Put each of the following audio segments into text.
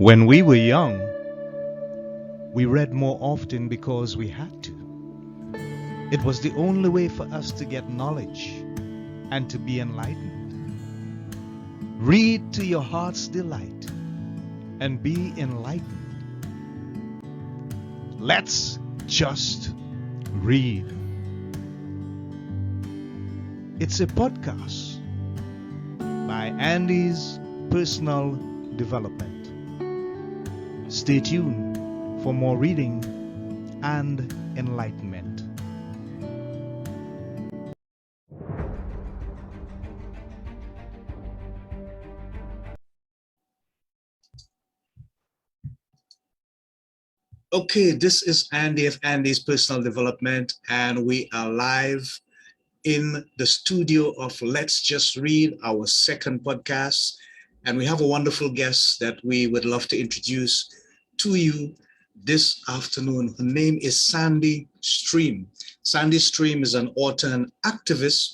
When we were young, we read more often because we had to. It was the only way for us to get knowledge and to be enlightened. Read to your heart's delight and be enlightened. Let's just read. It's a podcast by Andy's Personal Development. Stay tuned for more reading and enlightenment. Okay, this is Andy of Andy's Personal Development, and we are live in the studio of Let's Just Read, our second podcast. And we have a wonderful guest that we would love to introduce to you this afternoon. Her name is Sandy Stream. Sandy Stream is an author and activist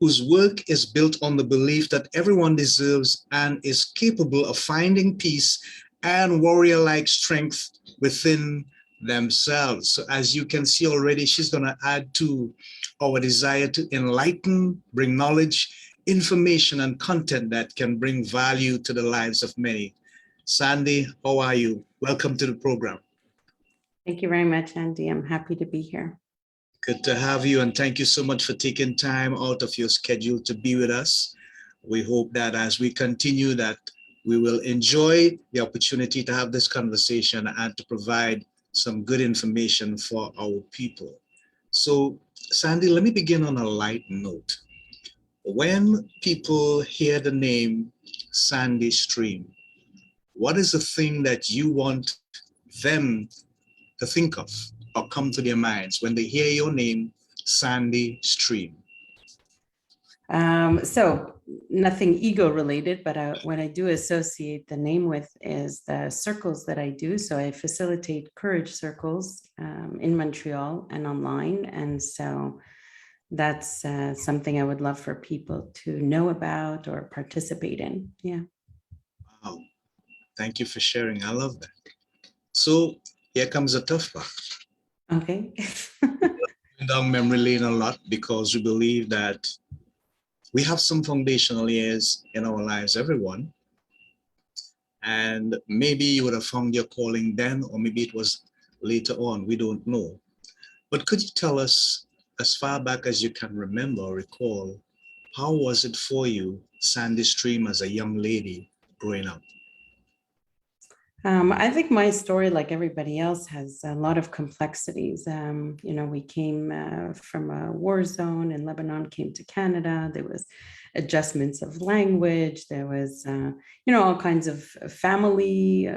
whose work is built on the belief that everyone deserves and is capable of finding peace and warrior-like strength within themselves. So as you can see already, she's going to add to our desire to enlighten, bring knowledge, information, and content that can bring value to the lives of many. Sandy, how are you? Welcome to the program. Thank you very much, Andy. I'm happy to be here. Good to have you, and thank you so much for taking time out of your schedule to be with us. We hope that as we continue that we will enjoy the opportunity to have this conversation and to provide some good information for our people. So, Sandy, let me begin on a light note. When people hear the name Sandy Stream, what is the thing that you want them to think of or come to their minds when they hear your name, Sandy Stream? So nothing ego related, but what I do associate the name with is the circles that I do. So I facilitate courage circles in Montreal and online. And so that's something I would love for people to know about or participate in. Yeah. Wow. Thank you for sharing. I love that. So here comes a tough part. Okay. Down memory lane a lot because we believe that we have some foundational years in our lives, everyone. And maybe you would have found your calling then, or maybe it was later on, we don't know. But could you tell us, as far back as you can remember or recall, how was it for you, Sandy Stream, as a young lady growing up? I think my story, like everybody else, has a lot of complexities. We came from a war zone in Lebanon, came to Canada. There was adjustments of language. There was, all kinds of family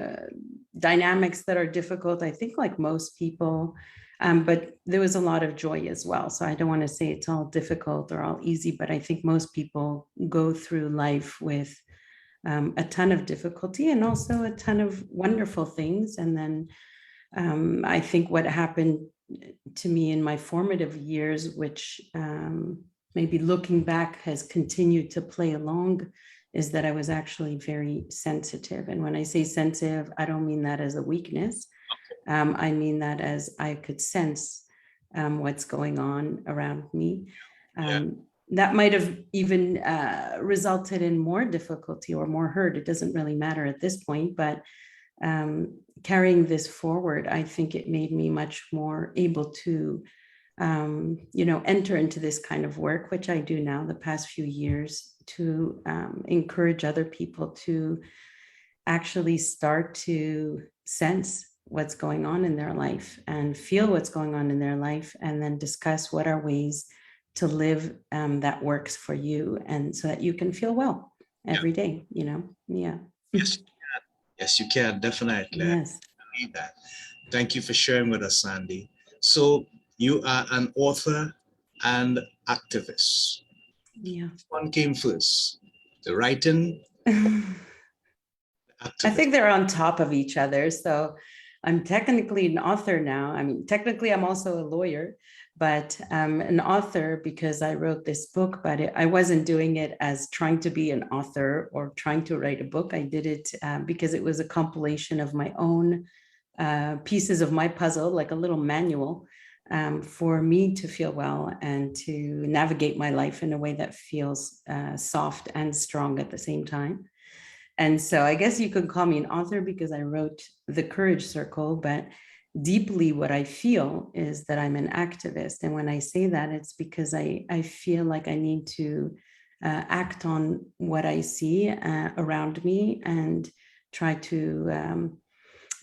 dynamics that are difficult, I think, like most people. But there was a lot of joy as well. So I don't want to say it's all difficult or all easy, but I think most people go through life with a ton of difficulty and also a ton of wonderful things. And then I think what happened to me in my formative years, which maybe looking back has continued to play along, is that I was actually very sensitive. And when I say sensitive, I don't mean that as a weakness. I mean that as I could sense what's going on around me. That might have even resulted in more difficulty or more hurt. It doesn't really matter at this point, but carrying this forward, I think it made me much more able to, enter into this kind of work, which I do now the past few years, to encourage other people to actually start to sense what's going on in their life and feel what's going on in their life, and then discuss what are ways to live that works for you, and so that you can feel well every day, Yeah. Yes, you can. Yes, you can, definitely. Yes. I need that. Thank you for sharing with us, Sandy. So you are an author and activist. Yeah. Which one came first? The writing? I think they're on top of each other. So I'm technically an author now. I mean, technically I'm also a lawyer, but an author because I wrote this book, but I wasn't doing it as trying to be an author or trying to write a book. I did it because it was a compilation of my own pieces of my puzzle, like a little manual for me to feel well and to navigate my life in a way that feels soft and strong at the same time. And so I guess you could call me an author because I wrote The Courage Circle, but deeply what I feel is that I'm an activist. And when I say that, it's because I feel like I need to act on what I see around me and try to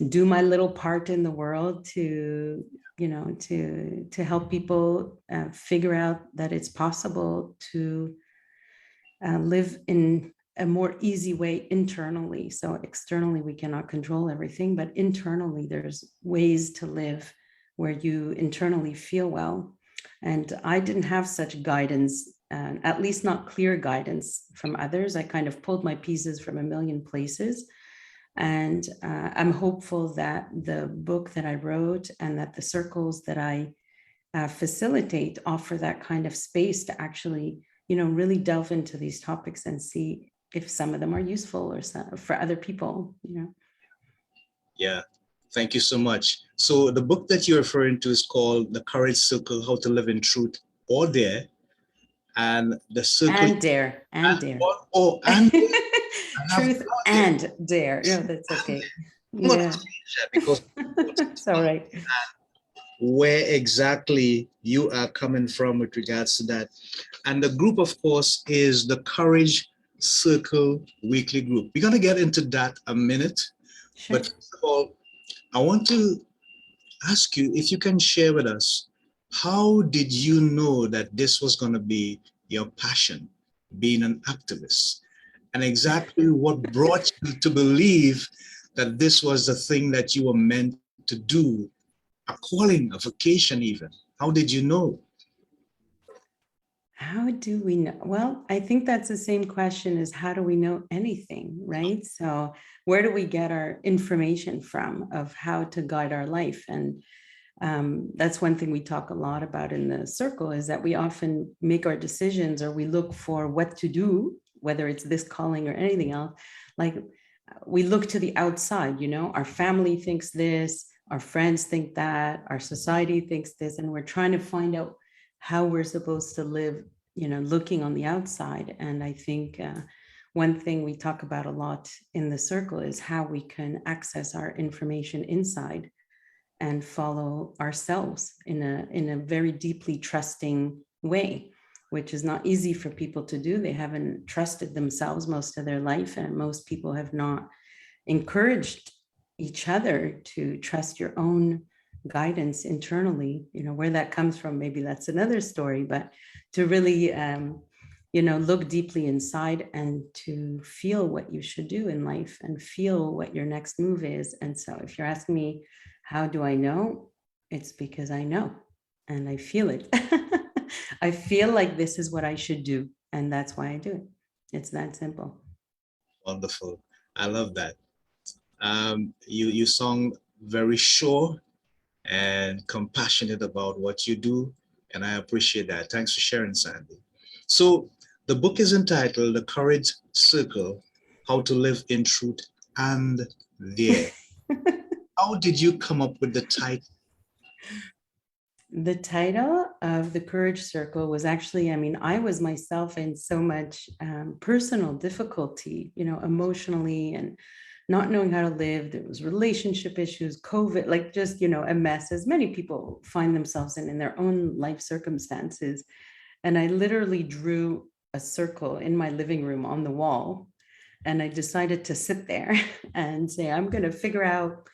do my little part in the world to, to help people figure out that it's possible to live in a more easy way internally. So externally, we cannot control everything, but internally, there's ways to live where you internally feel well. And I didn't have such guidance, at least not clear guidance from others. I kind of pulled my pieces from a million places. And I'm hopeful that the book that I wrote and that the circles that I facilitate offer that kind of space to actually, really delve into these topics and see if some of them are useful or for other people. Yeah. Thank you so much. So the book that you're referring to is called The Courage Circle: How to Live in Truth or Dare. And the circle And dare, and dare. and I have Truth and dare. No, that's okay. I'm gonna Yeah. change that because It's all right. where exactly you are coming from with regards to that. And the group, of course, is the Courage Circle Weekly Group. We're going to get into that a minute. Sure. But first of all, I want to ask you if you can share with us, how did you know that this was going to be your passion, being an activist? And exactly what brought you to believe that this was the thing that you were meant to do, a calling, a vocation even? How did you know? How do we know? Well, I think that's the same question as how do we know anything, right? So where do we get our information from of how to guide our life? And that's one thing we talk a lot about in the circle is that we often make our decisions or we look for what to do, whether it's this calling or anything else. Like we look to the outside, our family thinks this, our friends think that, our society thinks this, and we're trying to find out how we're supposed to live, looking on the outside. And I think one thing we talk about a lot in the circle is how we can access our information inside and follow ourselves in a very deeply trusting way, which is not easy for people to do. They haven't trusted themselves most of their life, and most people have not encouraged each other to trust your own guidance internally. Where that comes from, maybe that's another story, but to really look deeply inside and to feel what you should do in life and feel what your next move is. And so if you're asking me, how do I know? It's because I know and I feel it. I feel like this is what I should do, and that's why I do it. It's that simple. Wonderful. I love that. You sound very sure and compassionate about what you do, and I appreciate that. Thanks for sharing, Sandy. So the book is entitled The Courage Circle: How to Live in Truth and Dare. How did you come up with the title? The title of The Courage Circle was actually, I was myself in so much personal difficulty, emotionally, and not knowing how to live. There was relationship issues, COVID, like just, a mess, as many people find themselves in their own life circumstances. And I literally drew a circle in my living room on the wall. And I decided to sit there and say, I'm going to figure out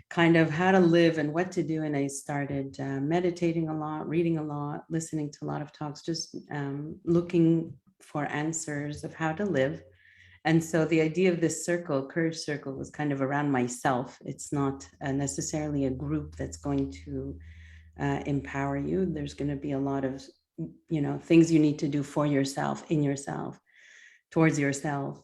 kind of how to live and what to do. And I started meditating a lot, reading a lot, listening to a lot of talks, just looking for answers of how to live. And so the idea of this circle, Courage Circle, was kind of around myself. It's not necessarily a group that's going to empower you. There's going to be a lot of, things you need to do for yourself, in yourself, towards yourself.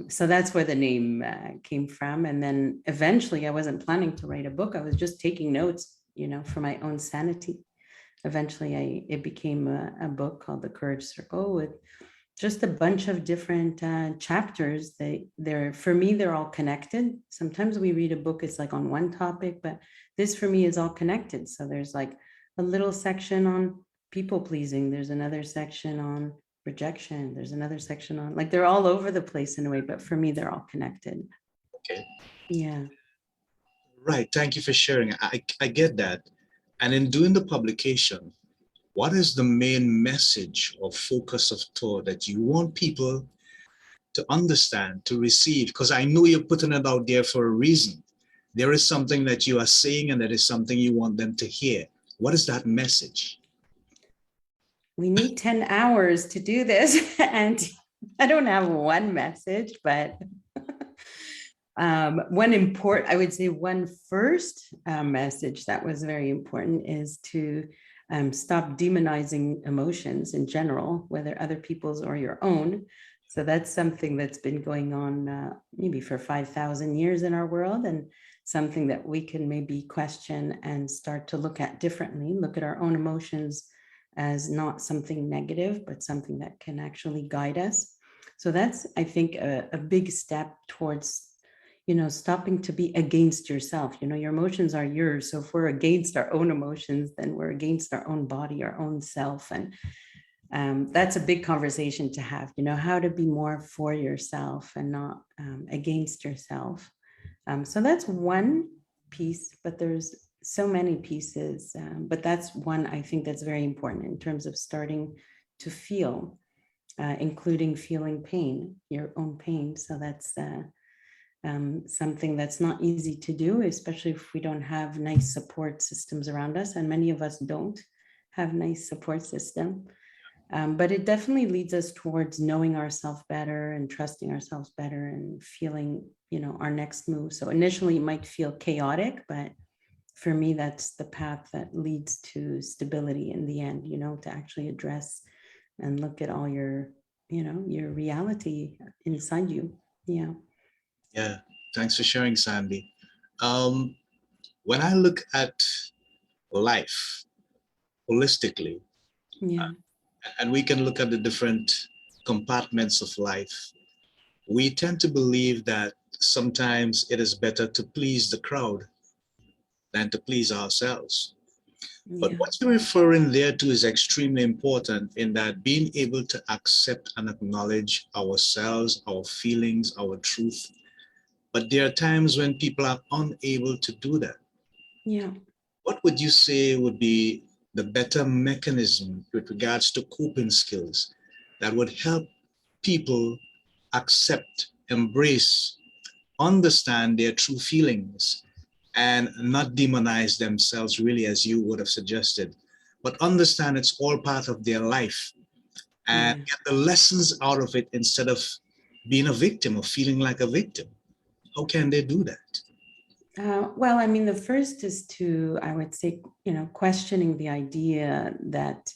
So that's where the name came from. And then eventually I wasn't planning to write a book. I was just taking notes, for my own sanity. eventually it became a book called The Courage Circle with just a bunch of different chapters. For me, they're all connected. Sometimes we read a book, it's like on one topic, but this for me is all connected. So there's like a little section on people pleasing. There's another section on rejection. There's another section on, like, they're all over the place in a way, but for me, they're all connected. Okay. Yeah. Right. Thank you for sharing. I get that. And in doing the publication, what is the main message or focus of thought that you want people to understand, to receive? Because I know you're putting it out there for a reason. There is something that you are saying, and that is something you want them to hear. What is that message? We need 10 hours to do this. And I don't have one message, but I would say one first message that was very important is to stop demonizing emotions in general, whether other people's or your own. So that's something that's been going on maybe for 5,000 years in our world, and something that we can maybe question and start to look at differently, look at our own emotions as not something negative, but something that can actually guide us. So that's, I think, a big step towards stopping to be against yourself. Your emotions are yours. So if we're against our own emotions, then we're against our own body, our own self. And that's a big conversation to have, how to be more for yourself and not against yourself. So that's one piece, but there's so many pieces. But that's one, I think, that's very important in terms of starting to feel, including feeling pain, your own pain. So that's something that's not easy to do, especially if we don't have nice support systems around us. And many of us don't have nice support system. But it definitely leads us towards knowing ourselves better and trusting ourselves better and feeling, our next move. So initially it might feel chaotic, but for me, that's the path that leads to stability in the end, to actually address and look at all your reality inside you. Yeah. Yeah. Thanks for sharing, Sandy. When I look at life holistically, Yeah. and we can look at the different compartments of life, we tend to believe that sometimes it is better to please the crowd than to please ourselves. But Yeah. what you're referring there to is extremely important, in that being able to accept and acknowledge ourselves, our feelings, our truth. But there are times when people are unable to do that. Yeah. What would you say would be the better mechanism with regards to coping skills that would help people accept, embrace, understand their true feelings, and not demonize themselves, really, as you would have suggested, but understand it's all part of their life and Yeah. get the lessons out of it instead of being a victim or feeling like a victim? How can they do that? Well, I mean, the first is to, I would say, questioning the idea that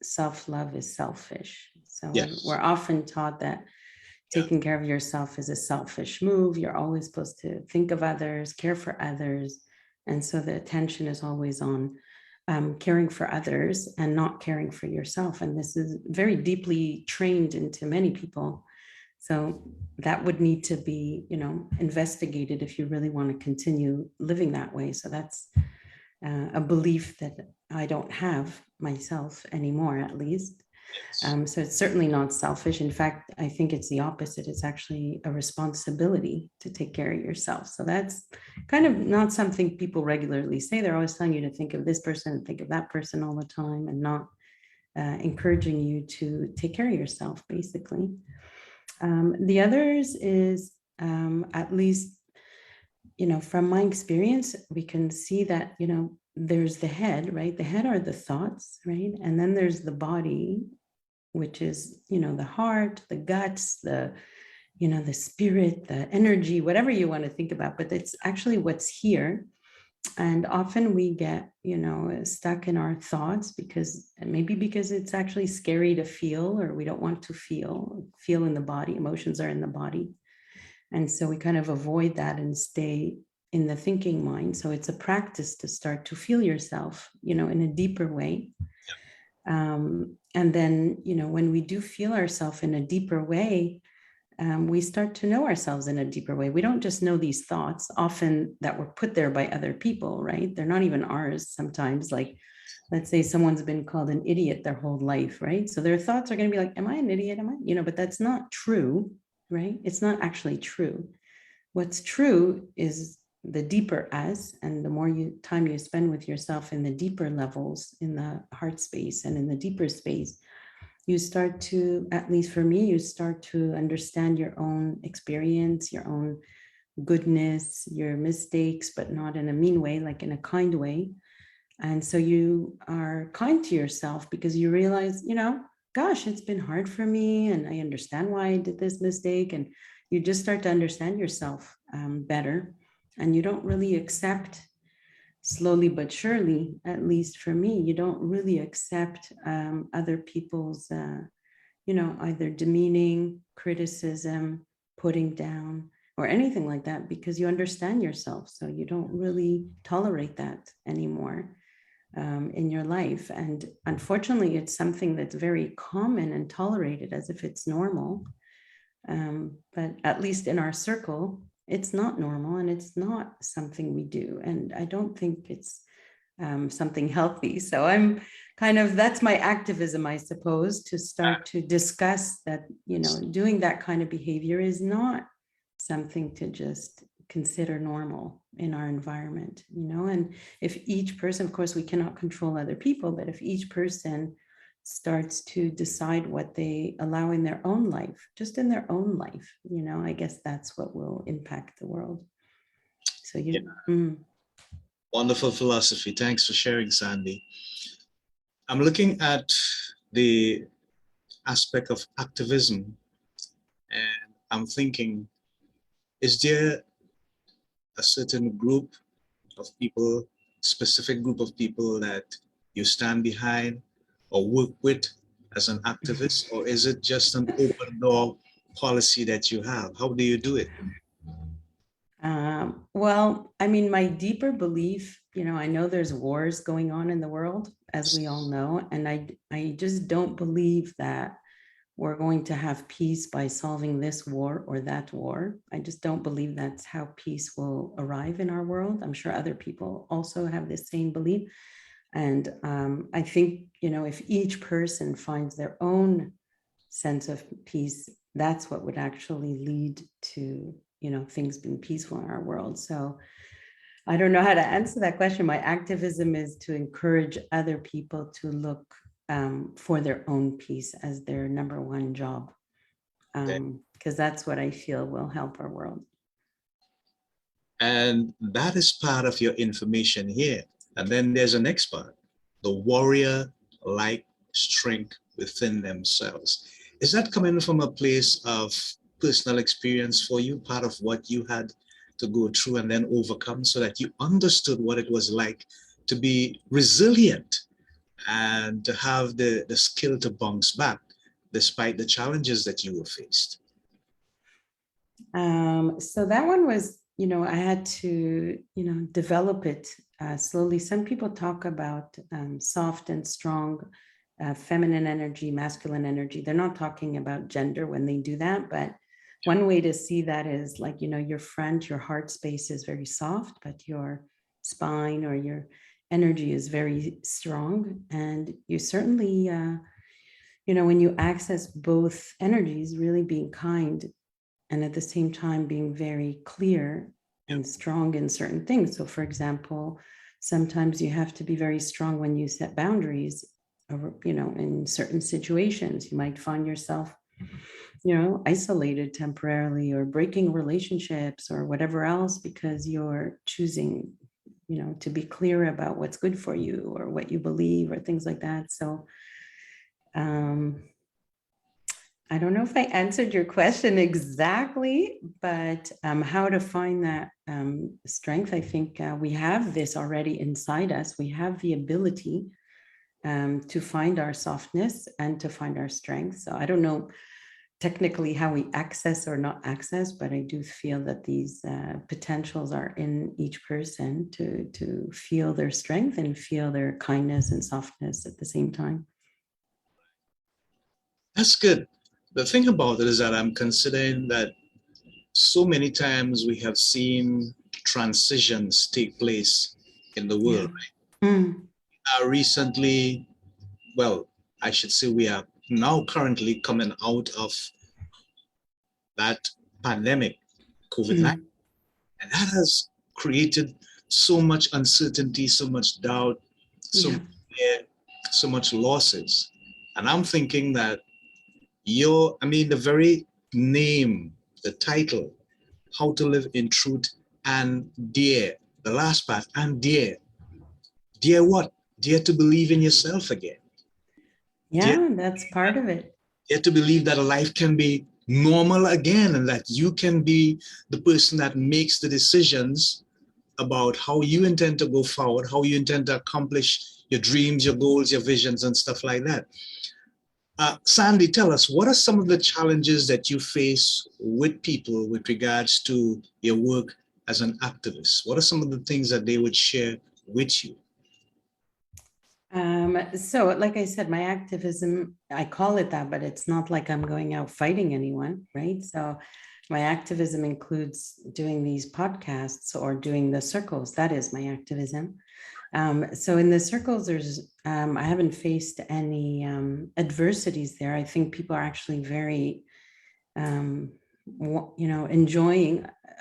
self-love is selfish. So Yes. we're often taught that Yeah. taking care of yourself is a selfish move. You're always supposed to think of others, care for others. And so the attention is always on caring for others and not caring for yourself. And this is very deeply trained into many people. So that would need to be, investigated if you really want to continue living that way. So that's a belief that I don't have myself anymore, at least. Yes. So it's certainly not selfish. In fact, I think it's the opposite. It's actually a responsibility to take care of yourself. So that's kind of not something people regularly say. They're always telling you to think of this person and think of that person all the time, and not encouraging you to take care of yourself, basically. The others is, at least, from my experience, we can see that, there's the head, right? The head are the thoughts, right? And then there's the body, which is, the heart, the guts, the spirit, the energy, whatever you want to think about, but it's actually what's here. And often we get, stuck in our thoughts because it's actually scary to feel, or we don't want to feel in the body. Emotions are in the body. And so we kind of avoid that and stay in the thinking mind. So it's a practice to start to feel yourself, in a deeper way. And then, when we do feel ourselves in a deeper way, we start to know ourselves in a deeper way. We don't just know these thoughts often that were put there by other people, right? They're not even ours sometimes. Like, let's say someone's been called an idiot their whole life, right? So their thoughts are going to be like, am I an idiot? But that's not true, right? It's not actually true. What's true is the deeper us, and the more time you spend with yourself in the deeper levels, in the heart space and in the deeper space, you start to, at least for me, you start to understand your own experience, your own goodness, your mistakes, but not in a mean way, like in a kind way. And so you are kind to yourself because you realize, gosh, it's been hard for me, and I understand why I did this mistake. And you just start to understand yourself better, and you don't really accept, slowly but surely, at least for me, you don't really accept other people's, either demeaning, criticism, putting down, or anything like that, because you understand yourself. So you don't really tolerate that anymore in your life. And unfortunately, it's something that's very common and tolerated as if it's normal. But at least in our circle, it's not normal, and it's not something we do. And I don't think it's something healthy. So I'm that's my activism, I suppose, to start to discuss that, doing that kind of behavior is not something to just consider normal in our environment, and if each person, of course, we cannot control other people, but if each person starts to decide what they allow in their own life, just in their own life, I guess that's what will impact the world. So Wonderful philosophy. Thanks for sharing, Sandy. I'm looking at the aspect of activism, and I'm thinking, is there a certain group of people, specific group of people that you stand behind or work with as an activist, or is it just an open door policy that you have? How do you do it? Well, my deeper belief, I know there's wars going on in the world, as we all know, and I just don't believe that we're going to have peace by solving this war or that war. I just don't believe that's how peace will arrive in our world. I'm sure other people also have the same belief. And I think, if each person finds their own sense of peace, that's what would actually lead to, things being peaceful in our world. So I don't know how to answer that question. My activism is to encourage other people to look for their own peace as their number one job, because that's what I feel will help our world. And that is part of your information here. And then there's the next part, the warrior-like strength within themselves. Is that coming from a place of personal experience for you, part of what you had to go through and then overcome, so that you understood what it was like to be resilient and to have the skill to bounce back despite the challenges that you were faced? So that one was, I had to, develop it slowly. Some people talk about soft and strong, feminine energy, masculine energy. They're not talking about gender when they do that, but one way to see that is like, your front, your heart space is very soft, but your spine or your energy is very strong. And you certainly, when you access both energies, really being kind and at the same time being very clear and strong in certain things. So for example, sometimes you have to be very strong when you set boundaries, in certain situations. You might find yourself, isolated temporarily or breaking relationships or whatever else because you're choosing, to be clear about what's good for you or what you believe or things like that. So I don't know if I answered your question exactly, but how to find that strength, I think we have this already inside us. We have the ability to find our softness and to find our strength. So I don't know technically how we access or not access, but I do feel that these potentials are in each person to feel their strength and feel their kindness and softness at the same time. That's good. The thing about it is that I'm considering that so many times we have seen transitions take place in the Yeah. world. Mm. Recently, well, I should say we are now currently coming out of that pandemic, COVID-19, Mm. and that has created so much uncertainty, so much doubt, so Yeah. much fear, so much losses. And I'm thinking that the very name, the title, How to Live in Truth and Dare, the last part, and dare. Dare what? Dare to believe in yourself again. Dare, Yeah, that's part of it. dare to believe that life can be normal again and that you can be the person that makes the decisions about how you intend to go forward, how you intend to accomplish your dreams, your goals, your visions, and stuff like that. Sandy, tell us, what are some of the challenges that you face with people with regards to your work as an activist? What are some of the things that they would share with you? So like I said, my activism, I call it that, but it's not like I'm going out fighting anyone, right? So my activism includes doing these podcasts or doing the circles. That is my activism. So in the circles, I haven't faced any adversities there. I think people are actually very, enjoying.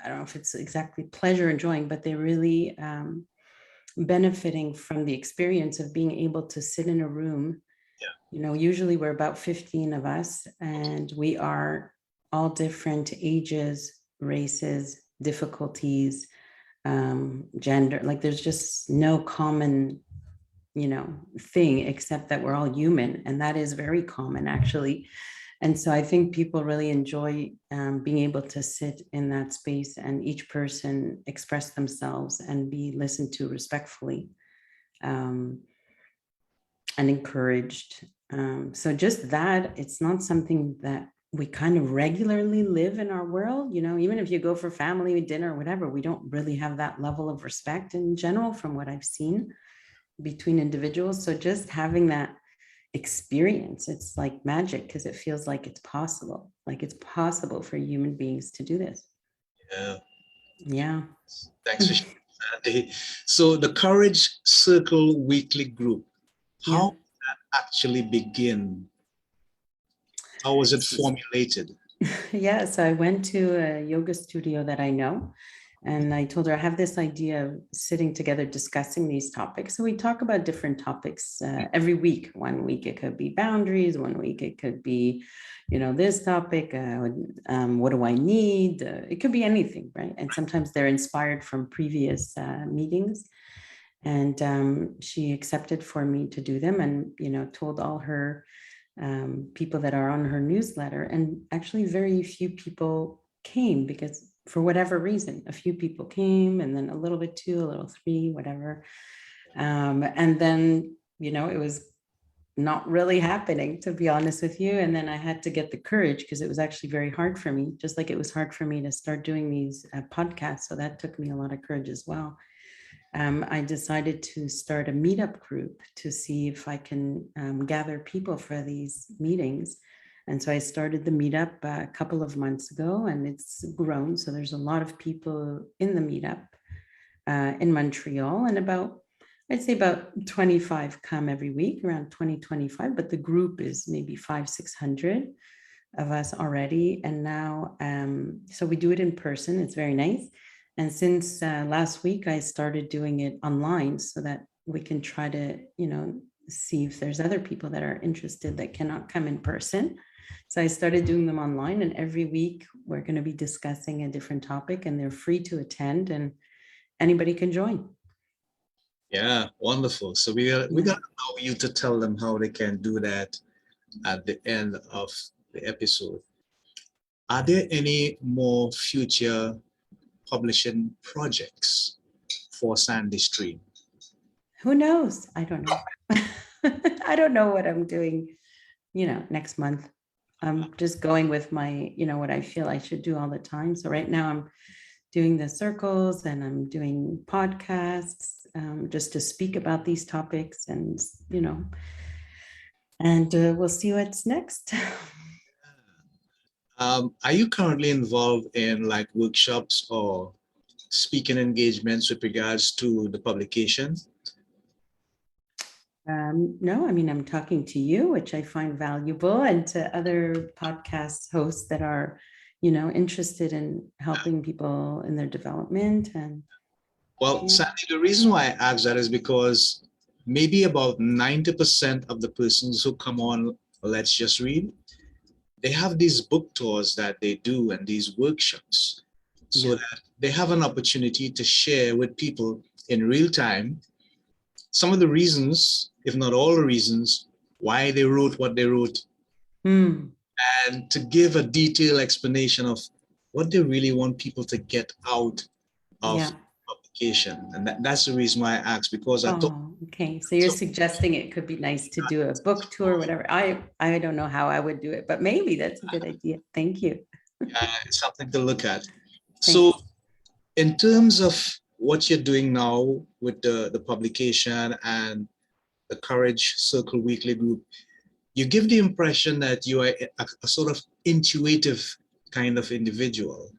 I don't know if it's exactly pleasure enjoying, but they really benefiting from the experience of being able to sit in a room. Usually we're about 15 of us, and we are all different ages, races, difficulties, gender. Like there's just no common, thing except that we're all human, and that is very common actually. And so I think people really enjoy being able to sit in that space and each person express themselves and be listened to respectfully, um, and encouraged. So just that, it's not something that we kind of regularly live in our world. Even if you go for family dinner or whatever, we don't really have that level of respect in general from what I've seen between individuals. So just having that experience, it's like magic because it feels like it's possible. Like it's possible for human beings to do this. Yeah, Yeah. thanks for sharing, Sandy. So the Courage Circle weekly group, Yeah. how did that actually begin? How was it formulated? Yeah. So I went to a yoga studio that I know. And I told her I have this idea of sitting together discussing these topics. So we talk about different topics every week. One week it could be boundaries. One week it could be, this topic. What do I need? It could be anything, right? And sometimes they're inspired from previous meetings. And she accepted for me to do them, and told all her people that are on her newsletter. And actually, very few people came because for whatever reason, a few people came, and then a little bit two, a little three, whatever. And then, it was not really happening, to be honest with you. And then I had to get the courage because it was actually very hard for me, just like it was hard for me to start doing these podcasts. So that took me a lot of courage as well. I decided to start a meetup group to see if I can gather people for these meetings. And so I started the meetup a couple of months ago, and it's grown. So there's a lot of people in the meetup in Montreal, and I'd say about 25 come every week, around 20, 25, but the group is maybe 500-600 of us already. And now, so we do it in person. It's very nice. And since last week, I started doing it online so that we can try to, see if there's other people that are interested that cannot come in person. So I started doing them online, and every week we're going to be discussing a different topic, and they're free to attend and anybody can join. Yeah, wonderful. So we got to allow you to tell them how they can do that at the end of the episode. Are there any more future publishing projects for Sandy Stream? Who knows? I don't know. I don't know what I'm doing, next month. I'm just going with my, what I feel I should do all the time. So right now I'm doing the circles and I'm doing podcasts just to speak about these topics and we'll see what's next. Are you currently involved in like workshops or speaking engagements with regards to the publication? No, I mean, I'm talking to you, which I find valuable, and to other podcast hosts that are, interested in helping people in their development. And Well, Sandy, the reason why I ask that is because maybe about 90% of the persons who come on Let's Just Read, they have these book tours that they do and these workshops so yeah, that they have an opportunity to share with people in real time some of the reasons, if not all the reasons, why they wrote what they wrote, Hmm. and to give a detailed explanation of what they really want people to get out of Yeah. publication. And that's the reason why I asked, because I thought, Oh, okay. So you're suggesting it could be nice to do a book tour, whatever. I don't know how I would do it, but maybe that's a good idea. Thank you. it's something to look at. So, Thanks. in terms of what you're doing now with the publication and the Courage Circle Weekly group, you give the impression that you are a sort of intuitive kind of individual.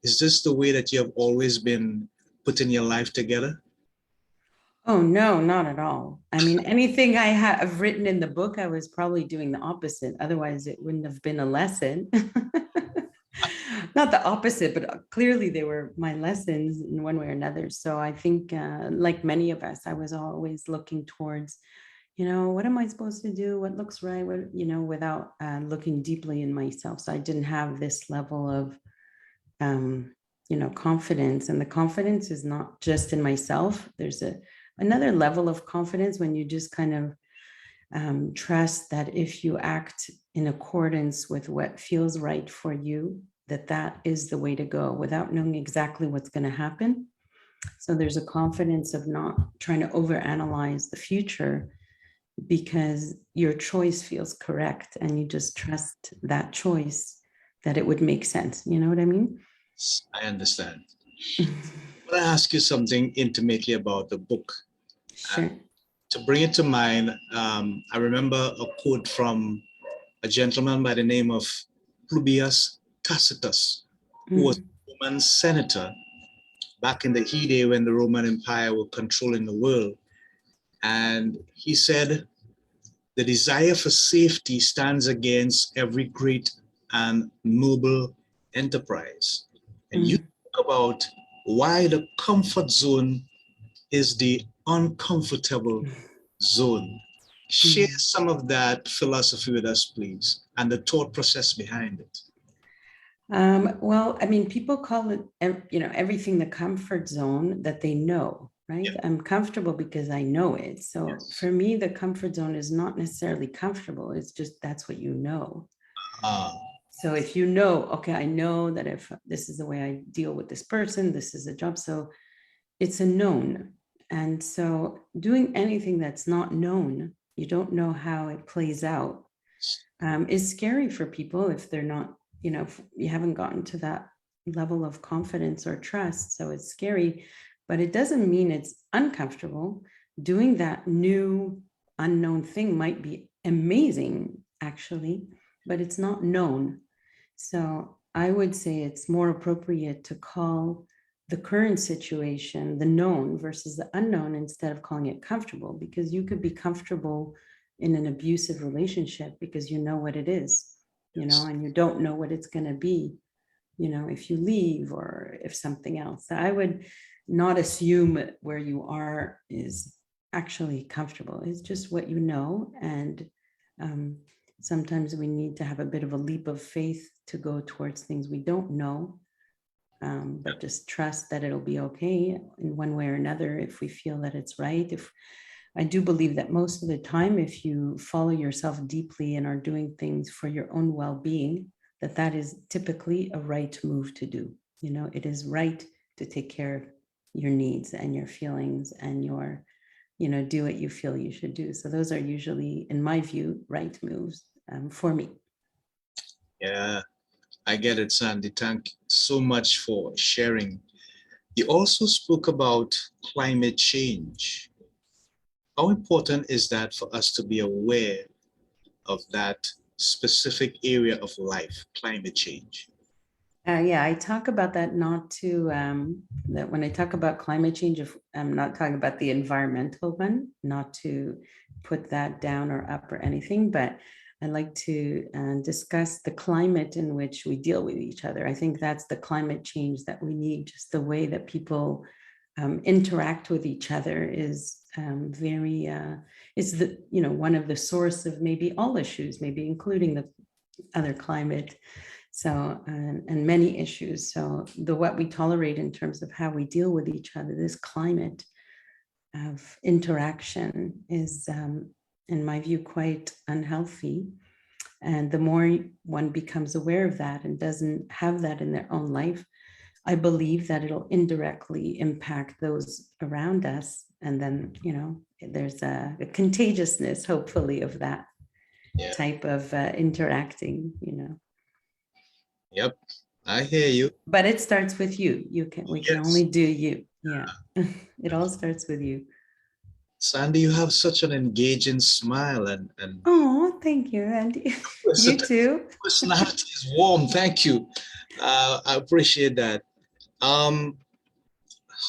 Is this the way that you have always been putting your life together? Oh, no, not at all. I mean, anything I have written in the book, I was probably doing the opposite. Otherwise, it wouldn't have been a lesson. Not the opposite, but clearly they were my lessons in one way or another. So I think, like many of us, I was always looking towards, what am I supposed to do? What looks right? What, without looking deeply in myself. So I didn't have this level of, um, confidence. And the confidence is not just in myself. There's another level of confidence when you just kind of trust that if you act in accordance with what feels right for you, that is the way to go without knowing exactly what's going to happen. So there's a confidence of not trying to overanalyze the future because your choice feels correct and you just trust that choice that it would make sense. You know what I mean? I understand. I want to ask you something intimately about the book. Uh, Sure. to bring it to mind, I remember a quote from a gentleman by the name of Publius Tacitus, who was Mm. a Roman senator back in the heyday when the Roman Empire were controlling the world. And he said, the desire for safety stands against every great and noble enterprise. And you Mm. talk about why the comfort zone is the uncomfortable zone. Share Mm. some of that philosophy with us, please, and the thought process behind it. Well, I mean, people call it, everything the comfort zone that they know, right? Yeah. I'm comfortable because I know it. So Yes. for me, the comfort zone is not necessarily comfortable. It's just that's what you know. Uh, So if you know, okay, I know that if this is the way I deal with this person, this is a job. So it's a known. And so doing anything that's not known, you don't know how it plays out, is scary for people if they're not, if you haven't gotten to that level of confidence or trust. So it's scary, but it doesn't mean it's uncomfortable. Doing that new unknown thing might be amazing, actually, but it's not known. So I would say it's more appropriate to call the current situation the known versus the unknown instead of calling it comfortable, because you could be comfortable in an abusive relationship because you know what it is, yes. and you don't know what it's going to be, if you leave or if something else. I would not assume where you are is actually comfortable. It's just what you know. And um, sometimes we need to have a bit of a leap of faith to go towards things we don't know, but just trust that it'll be okay in one way or another if we feel that it's right. If I do believe that most of the time, if you follow yourself deeply and are doing things for your own well-being, that is typically a right move to do. It is right to take care of your needs and your feelings and do what you feel you should do. So those are usually, in my view, right moves for me. Yeah, I get it, Sandy. Thank you so much for sharing. You also spoke about climate change. How important is that for us to be aware of that specific area of life, climate change? Yeah, I talk about that not to, that when I talk about climate change, if I'm not talking about the environmental one, not to put that down or up or anything, but I like to discuss the climate in which we deal with each other. I think that's the climate change that we need, just the way that people interact with each other is very, is the, one of the source of maybe all issues, maybe including the other climate, so and many issues. So the what we tolerate in terms of how we deal with each other, this climate of interaction is in my view quite unhealthy, and the more one becomes aware of that and doesn't have that in their own life, I believe that it'll indirectly impact those around us, and then there's a contagiousness hopefully of that Yeah. type of interacting. Yep. I hear you. But it starts with you. We can Yes. only do you. Yeah. It all starts with you. Sandy, you have such an engaging smile and Oh, thank you, Andy. You too. personality is warm. Thank you. I appreciate that. Um,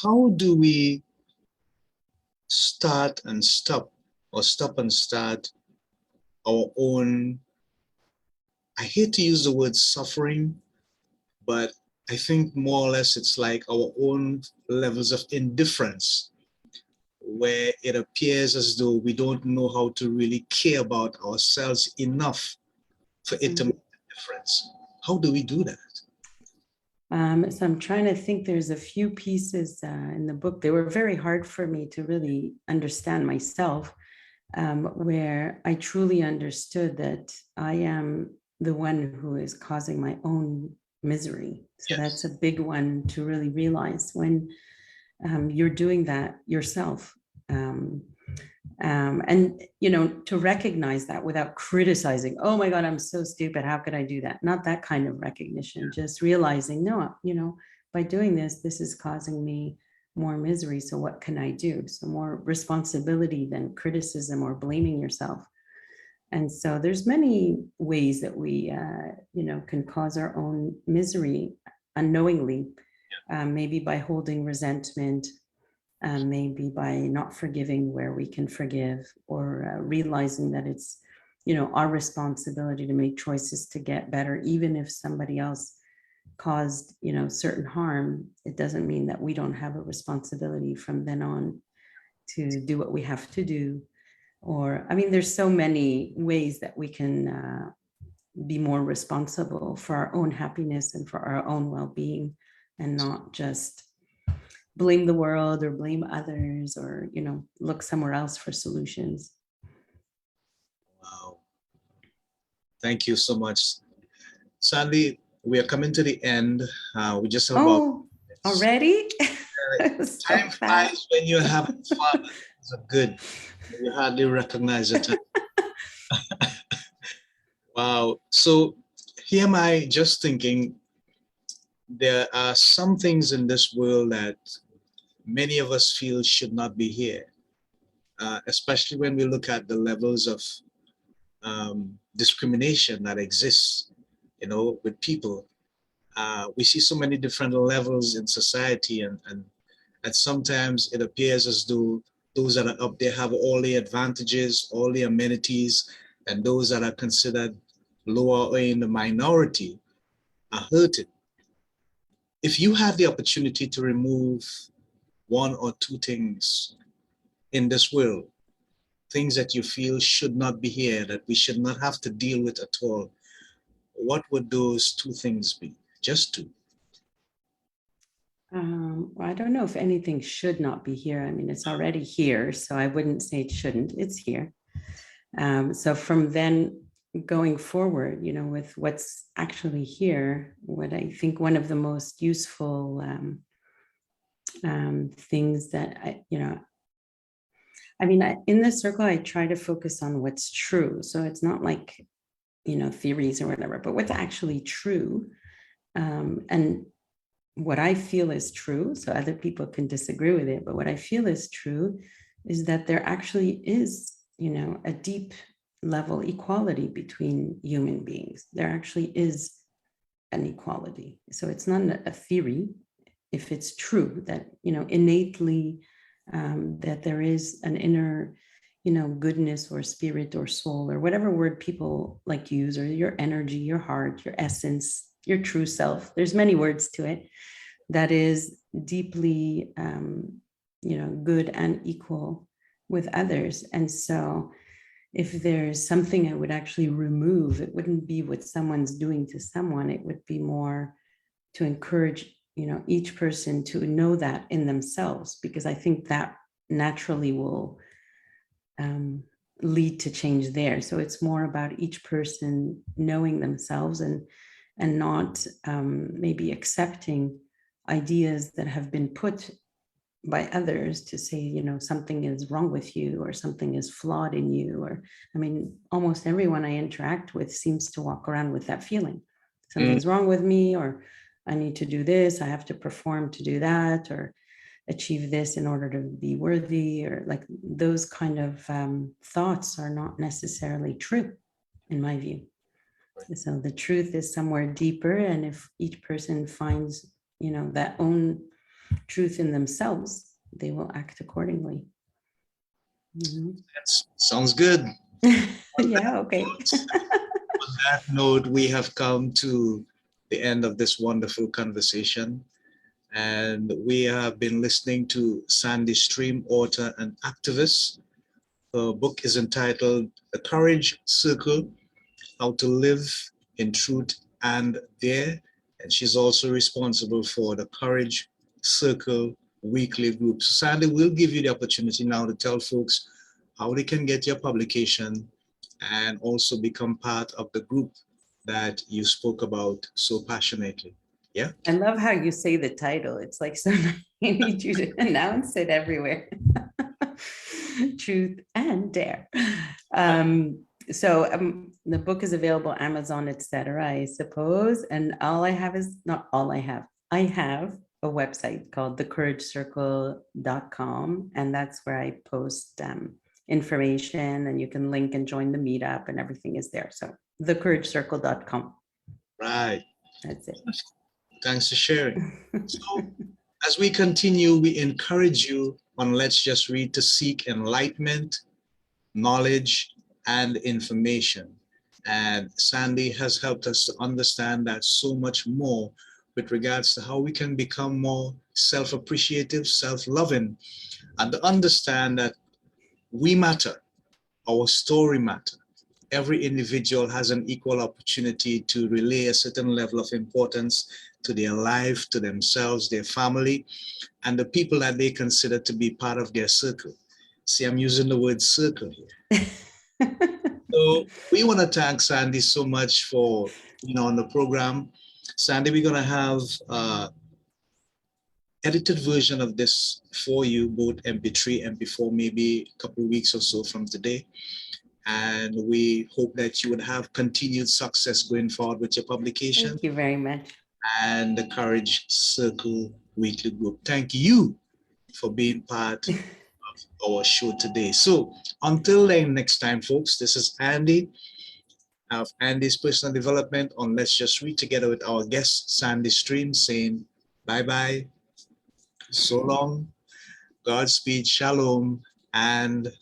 how do we start and stop or stop and start our own, I hate to use the word suffering, but I think more or less it's like our own levels of indifference, where it appears as though we don't know how to really care about ourselves enough for it to make a difference. How do we do that? So I'm trying to think. There's a few pieces in the book. They were very hard for me to really understand myself, where I truly understood that I am the one who is causing my own misery. So that's a Yes. big one to really realize when you're doing that yourself. And to recognize that without criticizing, oh my god, I'm so stupid, how could I do that? Not that kind of recognition, just realizing, no, by doing this is causing me more misery, so what can I do? So more responsibility than criticism or blaming yourself. And so there's many ways that we can cause our own misery unknowingly, maybe by holding resentment, maybe by not forgiving where we can forgive, or realizing that it's our responsibility to make choices to get better, even if somebody else caused certain harm. It doesn't mean that we don't have a responsibility from then on to do what we have to do. Or there's so many ways that we can be more responsible for our own happiness and for our own well-being, and not just blame the world or blame others, or look somewhere else for solutions. Wow. Thank you so much. Sadly, we are coming to the end. We just have about Oh, minutes. already? Time So fast. flies when you're having fun. It's a good. You hardly recognize the time. Wow. So here am I just thinking there are some things in this world that many of us feel should not be here, especially when we look at the levels of discrimination that exists, with people. We see so many different levels in society, and sometimes it appears as though those that are up there have all the advantages, all the amenities, and those that are considered lower or in the minority are hurted. If you had the opportunity to remove one or two things in this world, things that you feel should not be here, that we should not have to deal with at all, what would those two things be? Just two. Well, I don't know if anything should not be here. It's already here, so I wouldn't say it shouldn't. It's here. So from then going forward, with what's actually here, what I think one of the most useful things that in this circle, I try to focus on what's true. So it's not like theories or whatever, but what's actually true. And what I feel is true, so other people can disagree with it, but what I feel is true is that there actually is, a deep level equality between human beings. There actually is an equality. So it's not a theory. If it's true that, innately, that there is an inner, goodness or spirit or soul or whatever word people like use, or your energy, your heart, your essence, your true self. There's many words to it that is deeply, good and equal with others. And so if there's something I would actually remove, it wouldn't be what someone's doing to someone. It would be more to encourage, each person to know that in themselves, because I think that naturally will lead to change there. So it's more about each person knowing themselves and not maybe accepting ideas that have been put by others to say, something is wrong with you or something is flawed in you. Or, almost everyone I interact with seems to walk around with that feeling. Something's wrong with me, or I need to do this, I have to perform to do that, or achieve this in order to be worthy, or like those kind of thoughts are not necessarily true, in my view. So the truth is somewhere deeper, and if each person finds, that own truth in themselves, they will act accordingly. That sounds good. Yeah, okay. On that note, we have come to the end of this wonderful conversation. And we have been listening to Sandy Stream, author and activist. Her book is entitled The Courage Circle, How to Live in Truth and Dare. And she's also responsible for the Courage Circle weekly group. So Sandy, we'll give you the opportunity now to tell folks how they can get your publication and also become part of the group that you spoke about so passionately. Yeah? I love how you say the title. It's like so I need you to announce it everywhere. Truth and Dare. So the book is available Amazon, etc., I suppose. And all I have is not all I have. I have a website called thecouragecircle.com, and that's where I post information, and you can link and join the meetup, and everything is there. So thecouragecircle.com. Right. That's it. Thanks for sharing. So as we continue, we encourage you on Let's Just Read to seek enlightenment, knowledge, and information. And Sandy has helped us to understand that so much more with regards to how we can become more self-appreciative, self-loving, and to understand that we matter, our story matters. Every individual has an equal opportunity to relay a certain level of importance to their life, to themselves, their family, and the people that they consider to be part of their circle. See, I'm using the word circle here. So we want to thank Sandy so much for being on the program. Sandy, we're going to have edited version of this for you, both MP3, MP4, maybe a couple of weeks or so from today. And we hope that you would have continued success going forward with your publication. Thank you very much. And the Courage Circle weekly group. Thank you for being part of our show today. So until then, next time, folks, this is Andy of Andy's Personal Development on Let's Just Read, together with our guest, Sandy Stream, saying bye-bye, so long, Godspeed, shalom, and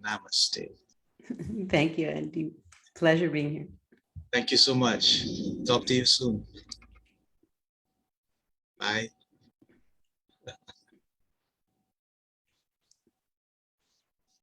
namaste. Thank you, Andy. Pleasure being here. Thank you so much. Talk to you soon. Bye.